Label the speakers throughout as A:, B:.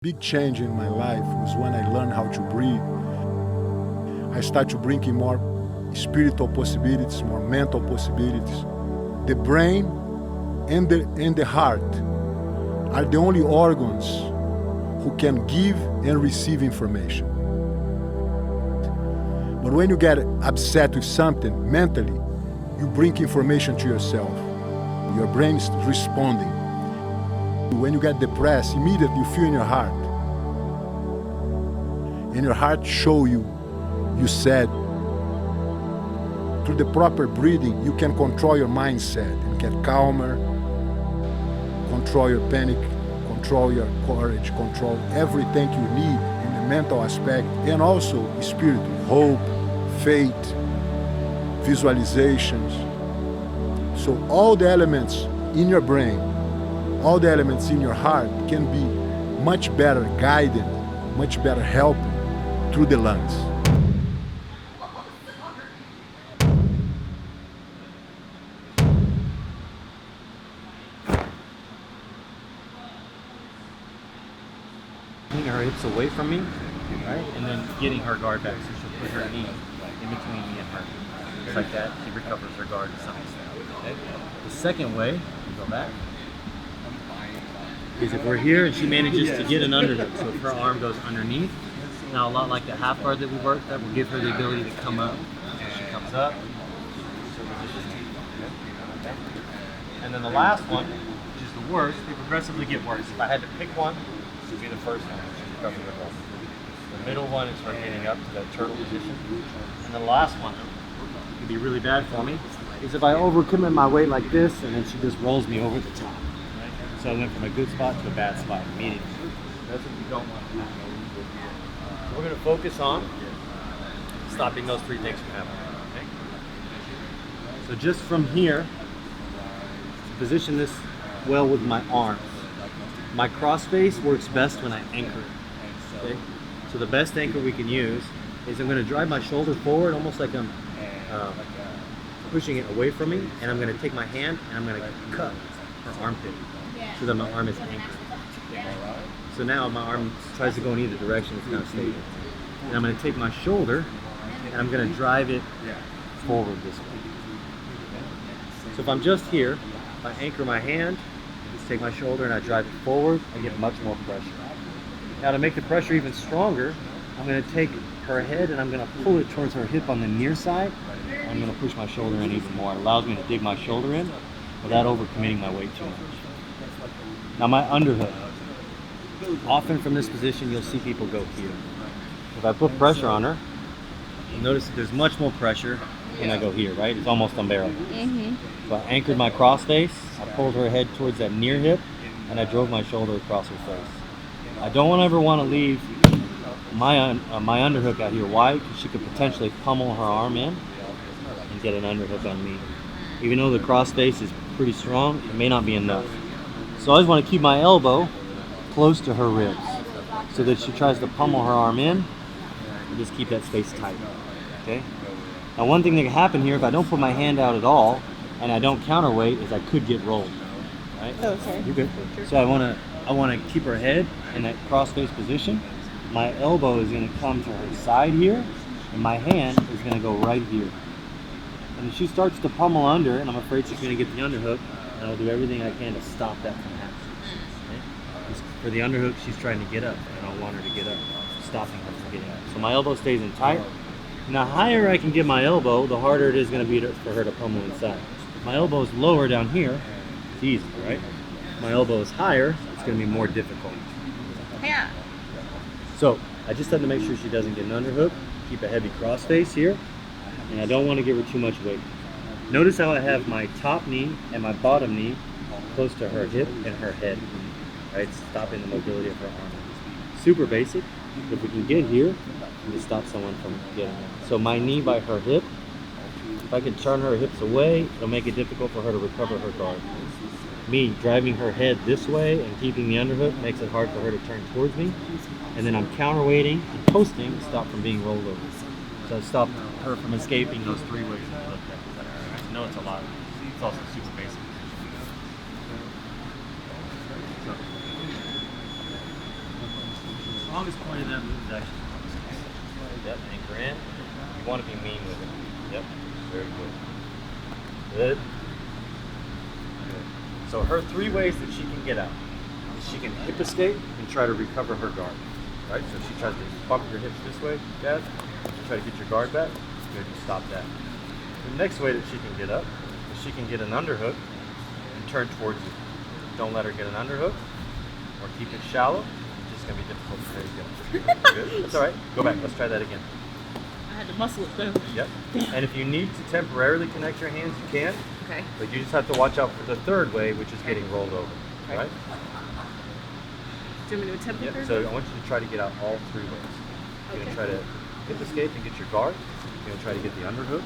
A: Big change in my life was when I learned how to breathe. I started to bring in more spiritual possibilities, more mental possibilities. The brain and the heart are the only organs who can give and receive information. But when you get upset with something mentally, you bring information to yourself. Your brain is responding. When you get depressed, immediately you feel in your heart. And your heart show you sad. Through the proper breathing, you can control your mindset and get calmer, control your panic, control your courage, control everything you need in the mental aspect, and also spiritual, hope, faith, visualizations. So all the elements in your brain, all the elements in your heart can be much better guided, much better helped through the lungs.
B: Putting her hips away from me, right? And then getting her guard back, so she'll put her knee in between me and her. Just like that, she recovers her guard to some extent. Okay? The second way, we go back, is if we're here and she manages to get an underhook, so if her arm goes underneath, now a lot like the half guard that we worked, that will give her the ability to come up. So she comes up, and then the last one, which is the worst, they progressively get worse. If I had to pick one, this would be the first one, which is recovering her guard. The middle one is her getting up to that turtle position. And the last one, could be really bad for me, is if I overcommit my weight like this, and then she just rolls me over the top. So I went from a good spot to a bad spot immediately. That's what you don't want to happen. So we're going to focus on stopping those three things from happening. Okay? So just from here, position this well with my arms. My cross face works best when I anchor it. Okay? So the best anchor we can use is I'm going to drive my shoulder forward, almost like I'm pushing it away from me, and I'm going to take my hand and I'm going to cut her armpit so that my arm is anchored. So now my arm tries to go in either direction, it's now stable. And I'm going to take my shoulder and I'm going to drive it forward this way. So if I'm just here, if I anchor my hand, just take my shoulder and I drive it forward, I get much more pressure. Now to make the pressure even stronger, I'm going to take her head and I'm going to pull it towards her hip on the near side. I'm going to push my shoulder in even more. It allows me to dig my shoulder in without overcommitting my weight too much. Now my underhook. Often from this position you'll see people go here. If I put pressure on her, you'll notice that there's much more pressure when I go here, right? It's almost unbearable. So I anchored my cross face, I pulled her head towards that near hip, and I drove my shoulder across her face. I don't ever want to leave my underhook out here wide, because she could potentially pummel her arm in and get an underhook on me. Even though the cross face is pretty strong, it may not be enough. So I always want to keep my elbow close to her ribs so that she tries to pummel her arm in and just keep that space tight. Okay? Now one thing that can happen here, if I don't put my hand out at all and I don't counterweight, is I could get rolled. Right?
C: Oh, sorry.
B: You're good. So I want to keep her head in that cross-face position. My elbow is going to come to her side here, and my hand is going to go right here. And if she starts to pummel under, and I'm afraid she's going to get the underhook, and I'll do everything I can to stop that from happening. Okay? For the underhook, she's trying to get up, and I don't want her to get up, stopping her from getting up. So my elbow stays in tight. And the higher I can get my elbow, the harder it is going to be for her to pummel inside. If my elbow is lower down here, it's easy, right? If my elbow is higher, it's going to be more difficult.
C: Yeah.
B: So I just have to make sure she doesn't get an underhook, keep a heavy cross face here, and I don't want to give her too much weight. Notice how I have my top knee and my bottom knee close to her hip and her head, right? Stopping the mobility of her arm. Super basic. If we can get here, we can stop someone from getting it. So my knee by her hip, if I can turn her hips away, it'll make it difficult for her to recover her guard. Me driving her head this way and keeping the underhook makes it hard for her to turn towards me. And then I'm counterweighting and posting to stop from being rolled over. So I stop her from escaping those three ways of the hook. I know it's a lot. It's also super basic. So strongest point of that move is actually cross. Yep, anchor in. You want to be mean with it. Yep, very good. Good. Good. So her 3 ways that she can get out. She can hip escape and try to recover her guard. Right? So she tries to bump your hips this way, Jazz. You try to get your guard back. Good, you stop that. The next way that she can get up is she can get an underhook and turn towards you. Don't let her get an underhook or keep it shallow. It's just going to be difficult for her to get. Good. That's all right. Go back. Let's try that again.
C: I had to muscle it though.
B: Yep. And if you need to temporarily connect your hands, you can.
C: Okay.
B: But you just have to watch out for the 3rd way, which is getting rolled over.
C: Okay.
B: Right?
C: Do you want me to attempt the
B: Yep.
C: third?
B: So I want you to try to get out all 3 ways. You're going to try to hip escape and get your guard. You're going to try to get the underhook.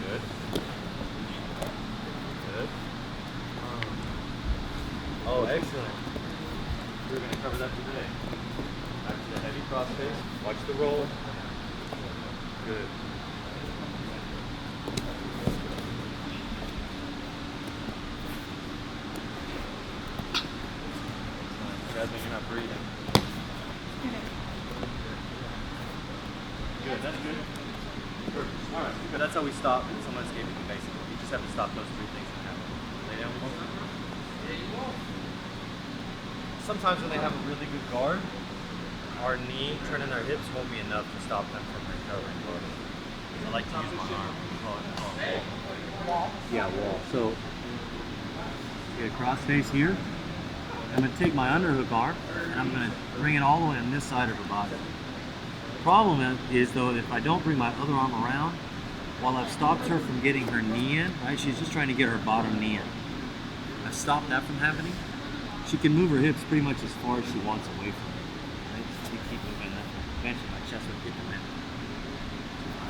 B: Good. Good. Oh, excellent. We're going to cover that today. Back to the heavy cross face. Watch the roll. Good. Jasmine, you're not breathing. Good, that's good. Perfect. All right, good. That's how we stop someone escaping from basically. You just have to stop those 3 things from happening. Lay down. Sometimes when they have a really good guard, our knee turning our hips won't be enough to stop them from recovering guard. I like to use my arm. We call it wall. Yeah, wall. So get a cross face here. I'm going to take my underhook arm and I'm going to bring it all the way on this side of her body. The problem is though, if I don't bring my other arm around, while I've stopped her from getting her knee in, right? She's just trying to get her bottom knee in. I've stopped that from happening. She can move her hips pretty much as far as she wants away from me. Right? Just keep moving that. Eventually my chest would get them in.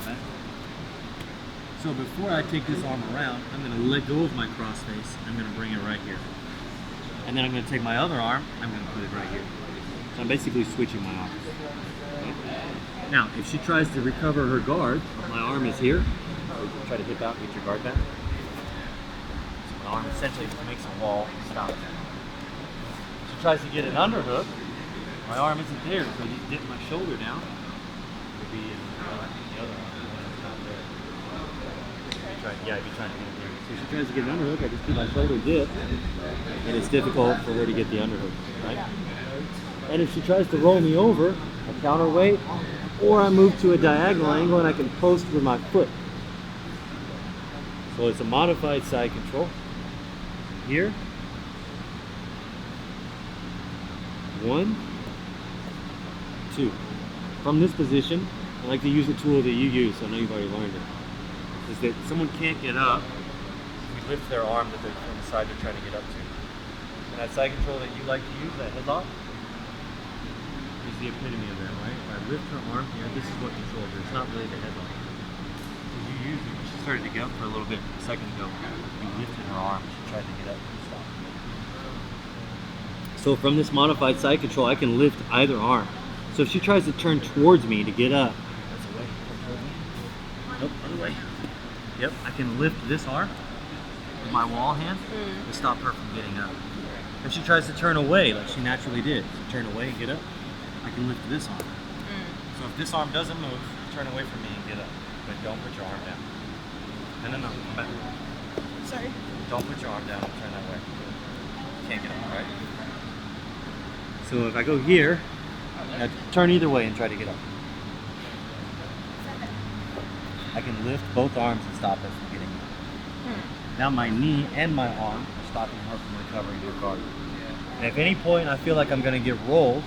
B: Right? So before I take this arm around, I'm going to let go of my cross face. I'm going to bring it right here. And then I'm going to take my other arm, I'm going to put it right here. So I'm basically switching my arms. Okay? Now, if she tries to recover her guard, my arm is here. Try to hip out and get your guard back. So my arm essentially makes a wall and stops. If she tries to get an underhook, my arm isn't there, so I just dip my shoulder down. It would be in the other arm when it's not there. If you're trying to get it there. So if she tries to get an underhook, I just do my shoulder dip, and it's difficult for her to get the underhook, right? And if she tries to roll me over, I counterweight, or I move to a diagonal angle and I can post with my foot. So it's a modified side control. Here. 1, 2. From this position, I like to use the tool that you use, so I know you've already learned it. Is that someone can't get up, we lift their arm that they're from the side they're trying to get up to. And that side control that you like to use, that headlock, is the epitome of that, right? If I lift her arm here, this is what controls her. It's not really the headlock. Because you used it, she started to get up for a little bit a second ago. You lifted her arm, she tried to get up and stop. So from this modified side control, I can lift either arm. So if she tries to turn towards me to get up, that's away. Nope, other way. Yep, I can lift this arm with my wall hand to stop her from getting up. If she tries to turn away, like she naturally did, turn away and get up, I can lift this arm. So if this arm doesn't move, turn away from me and get up. But don't put your arm down. No, come back.
C: Sorry.
B: Don't put your arm down and turn that way. You can't get up, right? So if I go here, I turn either way and try to get up. I can lift both arms and stop her from getting up. Now my knee and my arm are stopping her from recovering her guard. And if at any point I feel like I'm going to get rolled,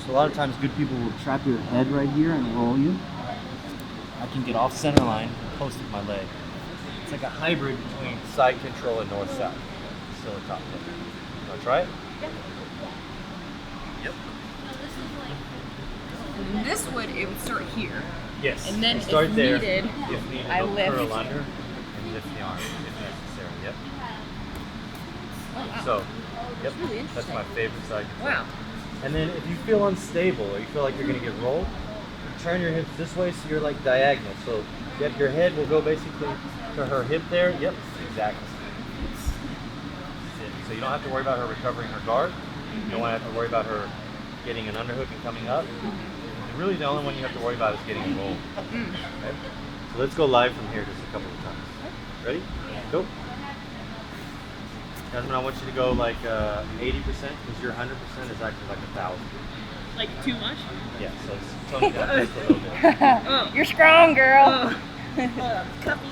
B: so a lot of times good people will trap your head right here and roll you. I can get off center line and post with my leg. It's like a hybrid between side control and north-south. Still a top flip. You want to try it? Yep.
C: And this would, it would start here.
B: Yes.
C: And then
B: you start
C: if
B: there.
C: needed,
B: If needed,
C: I
B: I'll
C: lift.
B: curl under and lift the arm if necessary. Yep.
C: Oh, wow.
B: So, yep.
C: That's really
B: That's
C: interesting.
B: my favorite side control.
C: Wow.
B: And then if you feel unstable or you feel like you're going to get rolled, you turn your hips this way so you're like diagonal. So your head will go basically to her hip there. Yep, exactly. So you don't have to worry about her recovering her guard. You don't have to worry about her getting an underhook and coming up. And really the only one you have to worry about is getting a roll. Okay? So let's go live from here just a couple of times. Ready? Go. Jasmine, I want you to go like 80% because your 100% is actually like 1,000.
C: Like too much?
B: Yeah, so let's tone it down just a little bit.
C: Oh.
D: You're strong, girl.
C: Cuppy.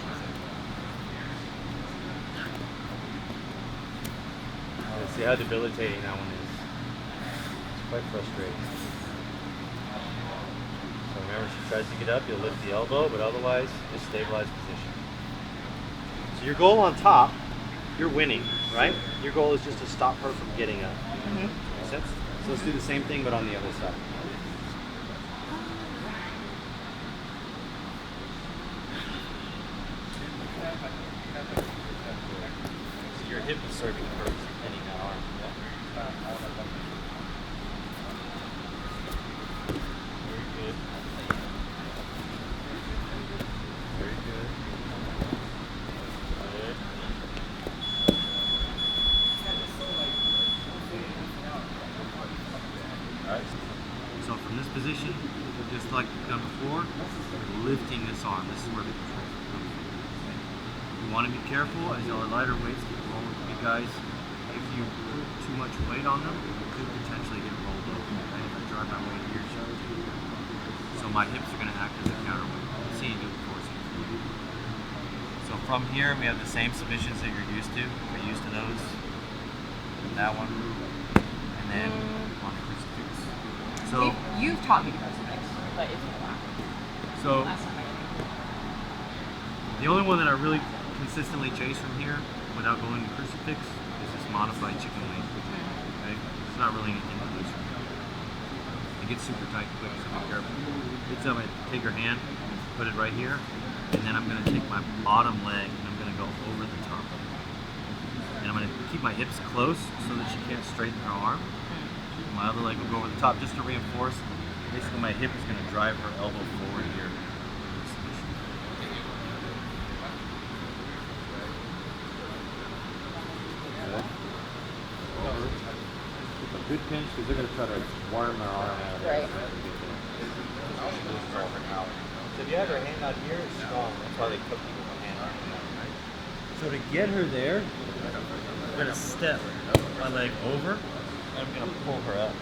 B: See how debilitating that one is. It's quite frustrating. So remember, she tries to get up, you'll lift the elbow, but otherwise, just stabilize position. So your goal on top, you're winning, right? Your goal is just to stop her from getting up. Make sense? So let's do the same thing, but on the other side. So your hip is serving first, hitting that arm. Very good. Very good. Good. Alright. So from this position, just like we've done before, we're lifting this arm. This is where the control comes from. You want to be careful as your lighter weights get rolling with you guys. If you put too much weight on them, you could potentially get rolled over. Right? If I drive my weight here, so my hips are going to act as a counterweight. I'm seeing you forcing. So from here, we have the same submissions that you're used to. We're used to those. That one, and then on the crucifix. So
C: You've taught me crucifix, but it's been a while.
B: So
C: Last time I did
B: the only one that I really consistently chase from here without going to crucifix is this modified chicken wing. Okay? It's not really anything to lose from here. It gets super tight quick, so be careful. It's I'm going to take her hand, put it right here, and then I'm going to take my bottom leg and I'm going to go over the top of it. And I'm going to keep my hips close so that she can't straighten her arm. My other leg will go over the top just to reinforce. Basically, my hip is going to drive her elbow forward here. Keep a good pinch because they're going to try to worm her arm out.
C: Right.
B: So if you have her hand out here, it's strong. That's why they cook you with the hand out. So to get her there, I'm going to step my leg over, and I'm going to pull her up.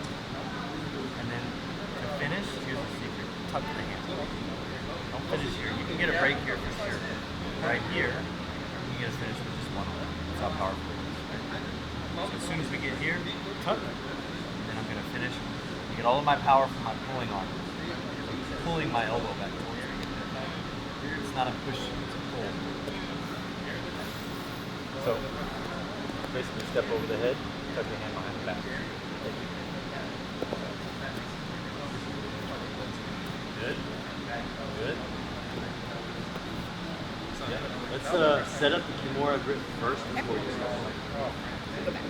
B: And then to finish, here's the secret. Tuck the hand. Don't finish here. You can get a break here for sure. Right here, you get a finish with just one arm. That's how powerful it is. So as soon as we get here, tuck, and then I'm going to finish. I get all of my power from my pulling arm. I'm pulling my elbow back towards me. It's not a push, it's a pull. So basically step over the head, tuck your hand behind the back. Good. Good. Yeah. Let's set up the Kimura grip first before you start.
C: Go back.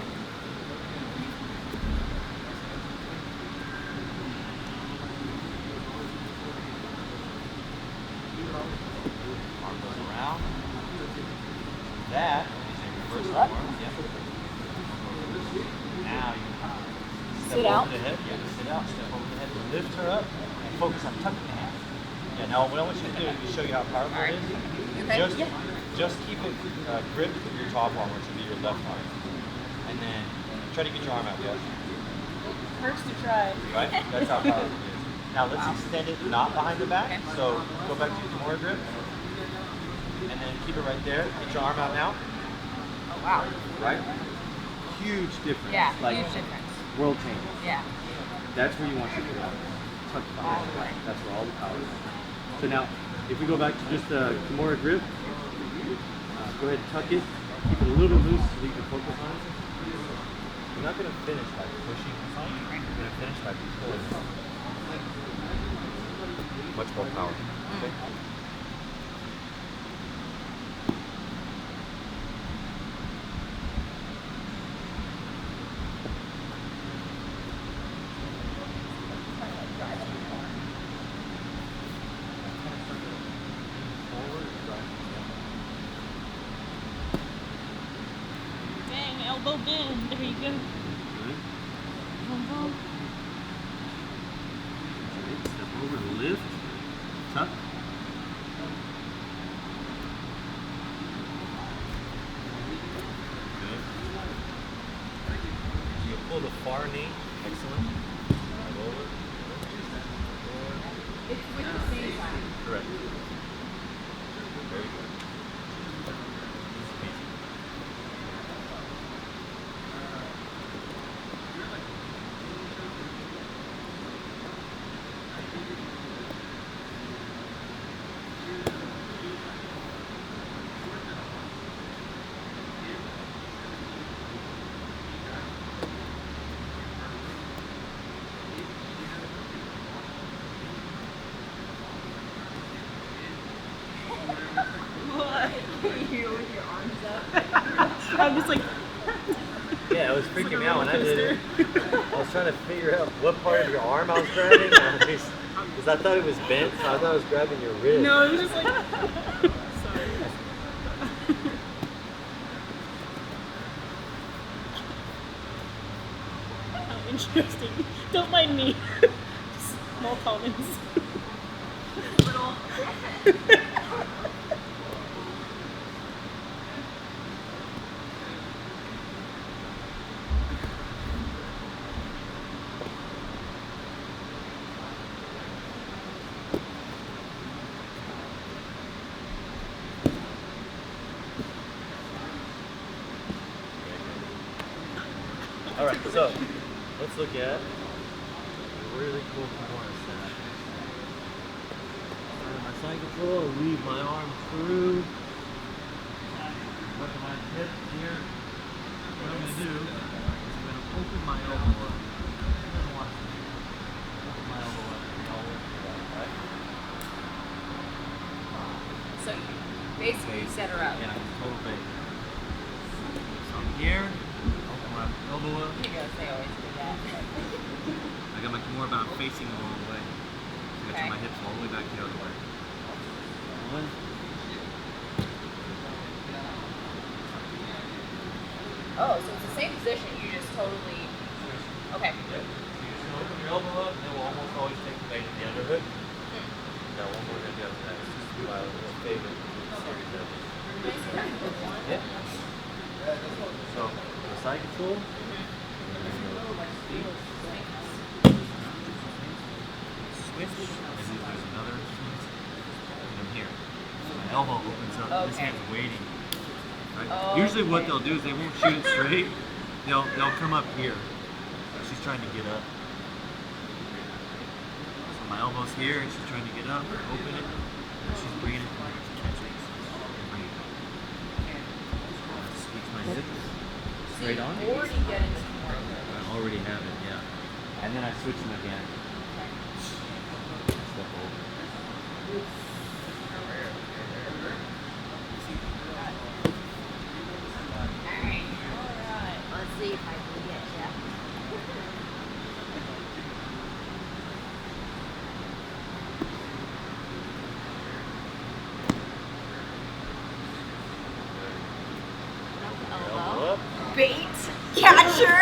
B: Arm goes around. That is a reverse arm. Yep. Now you step
C: Sit
B: over
C: out.
B: the head. Yeah, sit out, step over the head. Lift her up and focus on tucking the hand. Yeah, now what I want you to do is show you how powerful it is.
C: Okay.
B: Just keep it gripped with your top arm, which will be your left arm. And then try to get your arm out, yes?
C: First to try.
B: Right? That's how powerful it is. Now let's extend it not behind the back.
C: Okay.
B: So go back to your Kimura grip. And then keep it right there. Get your arm out now.
C: Oh wow.
B: Right? Huge difference.
C: Yeah,
B: Like
C: huge difference.
B: world changing.
C: Yeah.
B: That's where you want your grip. Tuck behind the back. That's where all the power is. So now, if we go back to just the Kimura grip, go ahead and tuck it. Keep it a little bit loose so you can focus on it. You're not going to finish by pushing the side. You're going to finish by pulling. Much more power. Okay?
C: Dang, elbow. Elbow bend. There you go.
B: Good.
C: Boom, boom.
B: Step over, lift, tuck. Good. You pull the far knee. Excellent. Step over.
C: It's with the same side.
B: Correct. Very good. Easy.
C: What? You with your arms up. I'm just like.
B: Yeah, it was freaking me out when I did it. I was trying to figure out what part of your arm I was grabbing. Because I thought it was bent, so I thought I was grabbing your wrist.
C: No, it was just like. Sorry. How interesting. Don't mind me. Just small comments. Little.
B: All right, so let's look at a really cool Kimura set. Start my side control, weave my arm through. Look at my hip here. What I'm going to do is I'm going to open my elbow up. Open my elbow up. All the way through that, right?
C: So basically you set her up.
B: Yeah, total base. So I'm here. Open my elbow up.
C: You guys, they always do that.
B: I got my Kimura, but I'm facing the wrong way. So I got to turn my hips all the way back the other way. One.
C: Oh, so it's the same position. You just totally. Okay.
B: Yeah. So you're just gonna open your elbow up, and then we'll almost always take the bait in the underhood. Now, one more gonna do after that. It's just my little favorite series of it. Yeah. So, the side control. Switch. And then there's another switch. And I'm here. So my elbow opens up. This
C: Okay.
B: hand's waiting. Right?
C: Oh,
B: Usually what
C: okay.
B: they'll do is they won't shoot it straight. They'll come up here. She's trying to get up. So my elbow's here and she's trying to get up. Open it. And she's bringing it. Catch it. Bring it. Squeeze my hips. Straight on.
C: You already get into more.
B: I already have it, yeah. And then I switch them again. Step over.
C: Alright. Let's see if I can get you.
B: Elbow up.
C: Bait catcher.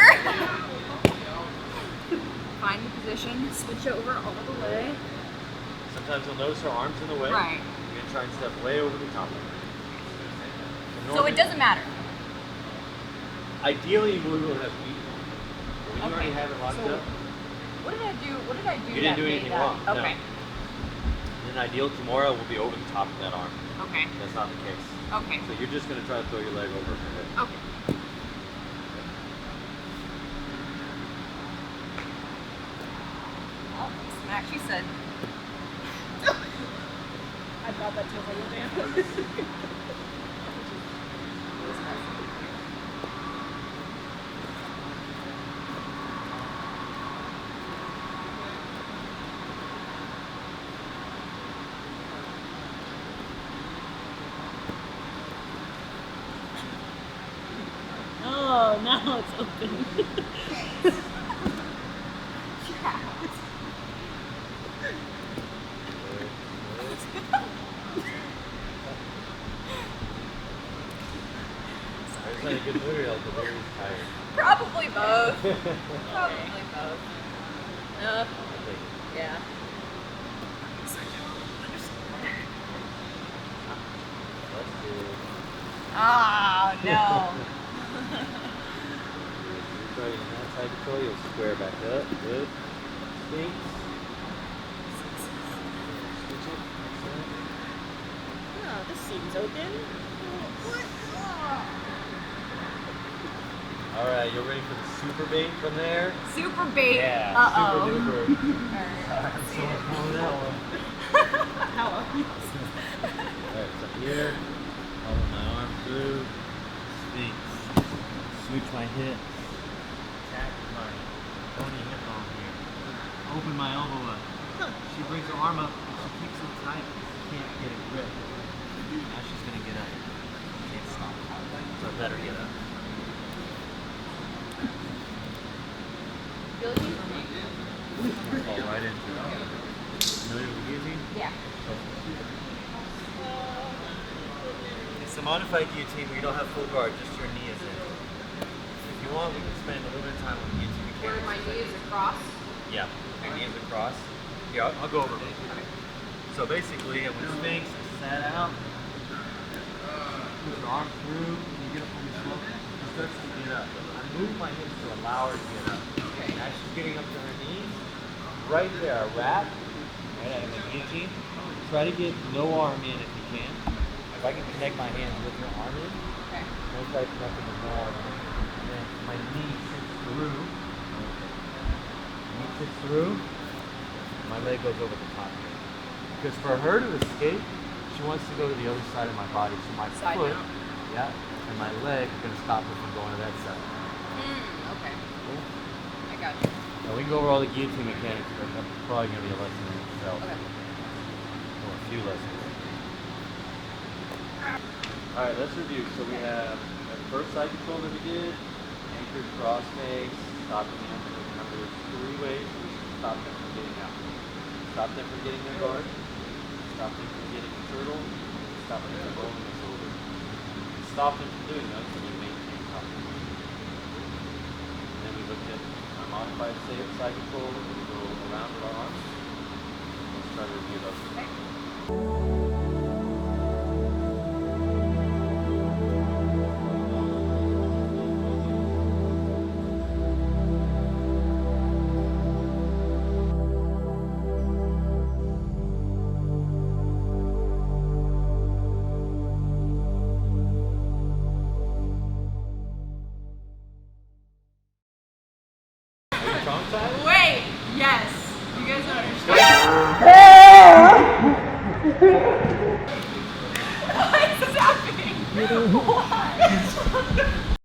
C: Find the position, switch over all the way.
B: Sometimes you'll notice her arms in the way.
C: Right.
B: You're gonna try and step way over the top of her.
C: So it doesn't matter.
B: Ideally, we would have beat. But when you already
C: Okay.
B: have it locked
C: So
B: up,
C: What did I do? What did I do?
B: you didn't
C: that
B: do
C: made
B: anything
C: that?
B: wrong. No.
C: Okay.
B: an ideal Kimura will be over the top of that arm.
C: Okay.
B: That's not the case.
C: Okay.
B: So you're just gonna try to throw your leg over her head.
C: Okay. Oh, smack, she said. I thought that took a little damage. Oh, now it's open.
B: There's not a good motor or delirious tired?
C: Probably both. Probably both.
B: I'll take it.
C: Yeah.
B: Let's do it.
C: Oh, no.
B: Try using that side control, you'll square back up. Good. Sphinx. Switch it.
D: Oh, this seems open.
B: Alright, you're ready for the super bait from there?
C: Super bait.
B: Yeah,
C: Uh-oh.
B: super duper.
C: Alright.
B: I'm so much fun with that one.
D: How
B: Alright, so here, follow my arm through, Sphinx. Switch my hips. Tap my bony hip bone here. Open my elbow up. She brings her arm up, but she kicks it tight. She can't get a grip. Now she's gonna get up. Can't stop. So I better get up.
C: Feel you?
B: Fall right into it. Familiar with the guillotine?
C: Yeah.
B: It's a modified guillotine where you don't have full guard, just your knee is in. If you want, we can spend a little bit of time on the guillotine
C: Where
B: mechanics.
C: my knee is across.
B: Yeah, your knee is across. Here, I'll go over it. So basically, with Sphinx, sat out, put your arm through, and you get up on the slope, she starts to get up. I move my hips to allow her to get up.
C: Okay.
B: As she's getting up to her knees, right there, a wrap, right out of the guillotine. Try to get no arm in if you can. If I can connect my hands with your arm in,
C: Okay.
B: no try connecting with no arm in. And then my knee sits through. Knee sits through. My leg goes over the top here. Because for her to escape, she wants to go to the other side of my body. So my
C: Side
B: foot,
C: now.
B: yeah, and my leg are going to stop her from going to that side.
C: Okay.
B: Cool?
C: I got you.
B: Now we can go over all the guillotine mechanics, but that's probably going to be a lesson in itself.
C: Okay.
B: Or a few lessons. Alright, let's review. So we have the first side control that we did, anchored cross face, stopping them. Remember, there's 3 ways we can stop them from getting out. Stop them from getting their guard, stop them from getting a turtle, stop them from rolling the shoulder. Stop them from doing those and you maintain something. And then we looked at our modified side control, and we go around with our arms. Let's try to review those. Strong side?
C: Wait. Yes. You guys don't understand. Why is this happening? Why?